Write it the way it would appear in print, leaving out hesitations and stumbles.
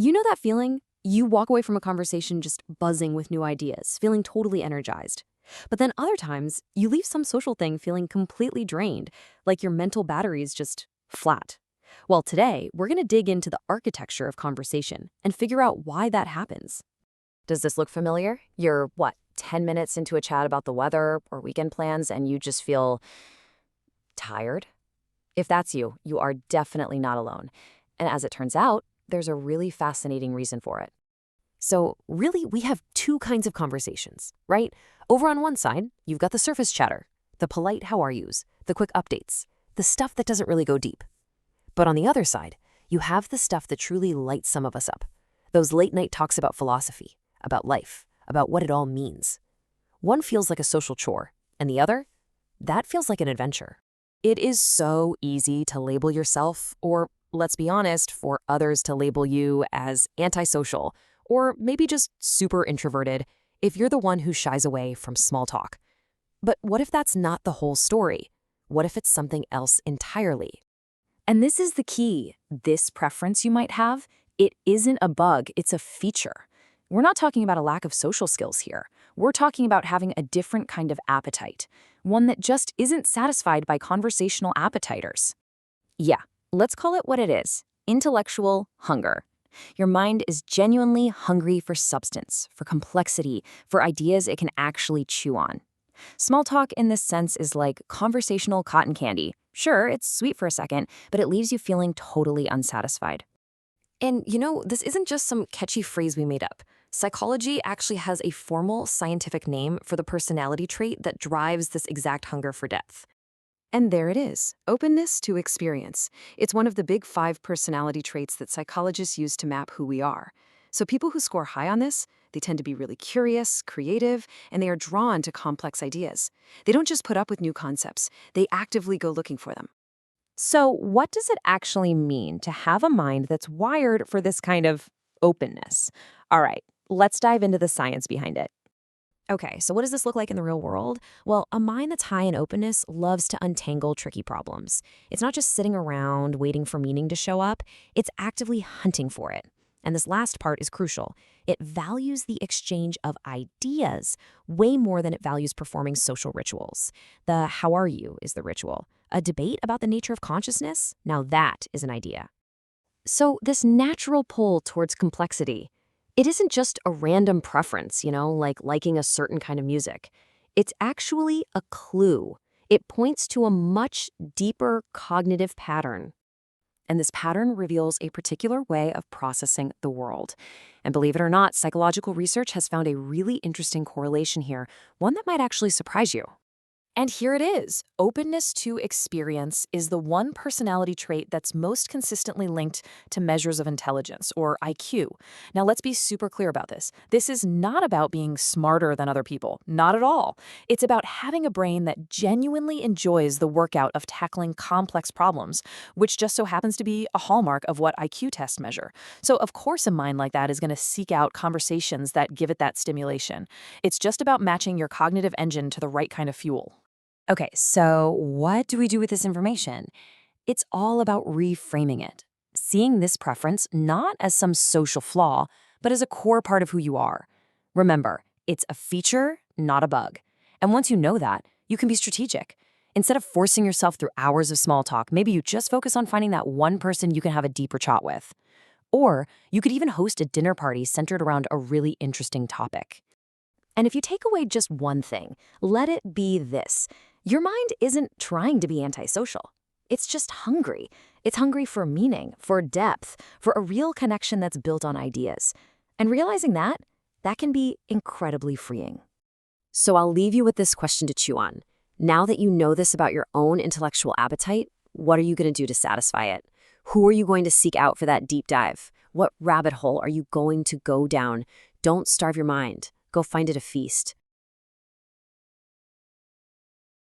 You know that feeling? You walk away from a conversation just buzzing with new ideas, feeling totally energized. But then other times, you leave some social thing feeling completely drained, like your mental battery is just flat. Well, today, we're going to dig into the architecture of conversation and figure out why that happens. Does this look familiar? You're, 10 minutes into a chat about the weather or weekend plans, and you just feel tired? If that's you, you are definitely not alone. And as it turns out, there's a really fascinating reason for it. So really, we have two kinds of conversations, right? Over on one side, you've got the surface chatter, the polite how are yous, the quick updates, the stuff that doesn't really go deep. But on the other side, you have the stuff that truly lights some of us up. Those late night talks about philosophy, about life, about what it all means. One feels like a social chore, and the other, that feels like an adventure. It is so easy to label yourself, or let's be honest, for others to label you as antisocial, or maybe just super introverted, if you're the one who shies away from small talk. But what if that's not the whole story? What if it's something else entirely? And this is the key. This preference you might have, it isn't a bug, it's a feature. We're not talking about a lack of social skills here. We're talking about having a different kind of appetite, one that just isn't satisfied by conversational appetiters. Yeah, let's call it what it is, intellectual hunger. Your mind is genuinely hungry for substance, for complexity, for ideas it can actually chew on. Small talk in this sense is like conversational cotton candy. Sure, it's sweet for a second, but it leaves you feeling totally unsatisfied. And this isn't just some catchy phrase we made up. Psychology actually has a formal scientific name for the personality trait that drives this exact hunger for depth. And there it is, openness to experience. It's one of the big 5 personality traits that psychologists use to map who we are. So people who score high on this, they tend to be really curious, creative, and they are drawn to complex ideas. They don't just put up with new concepts, they actively go looking for them. So what does it actually mean to have a mind that's wired for this kind of openness? All right, let's dive into the science behind it. Okay, so what does this look like in the real world? Well, a mind that's high in openness loves to untangle tricky problems. It's not just sitting around waiting for meaning to show up, it's actively hunting for it. And this last part is crucial. It values the exchange of ideas way more than it values performing social rituals. The how are you is the ritual. A debate about the nature of consciousness? Now that is an idea. So this natural pull towards complexity, it isn't just a random preference, like liking a certain kind of music. It's actually a clue. It points to a much deeper cognitive pattern. And this pattern reveals a particular way of processing the world. And believe it or not, psychological research has found a really interesting correlation here, one that might actually surprise you. And here it is. Openness to experience is the one personality trait that's most consistently linked to measures of intelligence, or IQ. Now, let's be super clear about this. This is not about being smarter than other people. Not at all. It's about having a brain that genuinely enjoys the workout of tackling complex problems, which just so happens to be a hallmark of what IQ tests measure. So, of course, a mind like that is going to seek out conversations that give it that stimulation. It's just about matching your cognitive engine to the right kind of fuel. Okay, so what do we do with this information? It's all about reframing it, seeing this preference not as some social flaw, but as a core part of who you are. Remember, it's a feature, not a bug. And once you know that, you can be strategic. Instead of forcing yourself through hours of small talk, maybe you just focus on finding that one person you can have a deeper chat with. Or you could even host a dinner party centered around a really interesting topic. And if you take away just one thing, let it be this. Your mind isn't trying to be antisocial. It's just hungry. It's hungry for meaning, for depth, for a real connection that's built on ideas. And realizing that can be incredibly freeing. So I'll leave you with this question to chew on. Now that you know this about your own intellectual appetite, what are you going to do to satisfy it? Who are you going to seek out for that deep dive? What rabbit hole are you going to go down? Don't starve your mind. Go find it a feast.